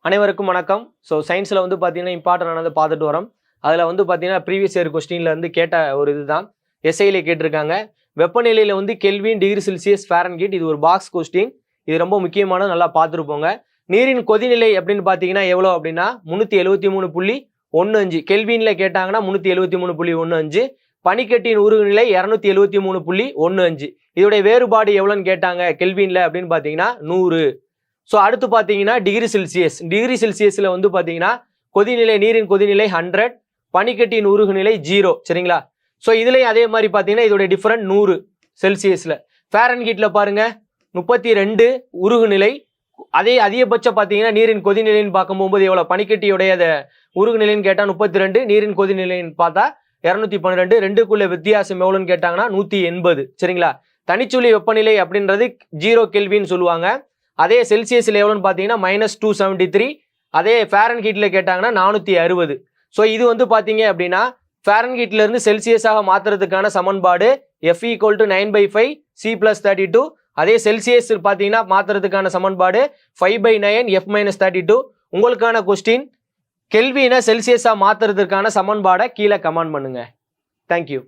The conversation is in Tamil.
அனைவருக்கும் வணக்கம். ஸோ சயின்ஸில் வந்து பார்த்தீங்கன்னா இம்பார்ட்டன்டானதை பார்த்துட்டு வரோம். அதில் வந்து பார்த்தீங்கன்னா ப்ரீவியஸ் இயர் கொஸ்டினில் வந்து கேட்ட ஒரு இதுதான் எஸ்ஐயில் கேட்டிருக்காங்க. வெப்பநிலையில் வந்து கெல்வின், டிகிரி செல்சியஸ், ஃபாரன்ஹீட், இது ஒரு பாக்ஸ் கொஸ்டின். இது ரொம்ப முக்கியமான, நல்லா பார்த்துருப்போங்க. நீரின் கொதிநிலை அப்படின்னு பார்த்தீங்கன்னா எவ்வளோ அப்படின்னா 373.15 கெல்வினில் கேட்டாங்கன்னா 373.15. பனிக்கட்டியின் உருகுநிலை 273.15. இதோடைய வேறுபாடு எவ்வளோன்னு கேட்டாங்க கெல்வினில் அப்படின்னு பார்த்தீங்கன்னா 100. ஸோ அடுத்து பார்த்தீங்கன்னா டிகிரி செல்சியஸில் வந்து பார்த்தீங்கன்னா கொதிநிலை, நீரின் கொதிநிலை 100, பனிக்கட்டியின் உருகுநிலை 0. சரிங்களா? ஸோ இதுலேயும் அதே மாதிரி பார்த்தீங்கன்னா இதோடைய டிஃப்ரெண்ட் 100 செல்சியஸில். ஃபாரன்ஹீட்டில் பாருங்க 32 உருகுநிலை. அதே அதிகபட்சம் பார்த்தீங்கன்னா நீரின் கொதிநிலைன்னு பார்க்கும்போது எவ்வளோ, பனிக்கட்டியுடைய உருகுநிலைன்னு கேட்டால் 32, நீரின் கொதிநிலைன்னு பார்த்தா 212. ரெண்டுக்குள்ள வித்தியாசம் எவ்வளோன்னு கேட்டாங்கன்னா 180. சரிங்களா? தனிச்சுழி வெப்பநிலை அப்படின்றது 0 கெல்வின்னு சொல்லுவாங்க. அதே செல்சியஸில் எவ்வளோன்னு பார்த்தீங்கன்னா -273. அதே ஃபாரன்ஹீட்டில் கேட்டாங்கன்னா 460. ஸோ இது வந்து பார்த்தீங்க அப்படின்னா ஃபாரன்ஹீட்லேருந்து செல்சியஸாக மாற்றுறதுக்கான சமன்பாடு F = 9/5 C + 32. அதே செல்சியஸ் பார்த்தீங்கன்னா மாற்றுறதுக்கான சமன்பாடு 5/9 F - 32. உங்களுக்கான கொஸ்டின், கெல்வினை செல்சியஸாக மாற்றுறதுக்கான சமன்பாடை கீழே கமெண்ட் பண்ணுங்க. தேங்க்யூ.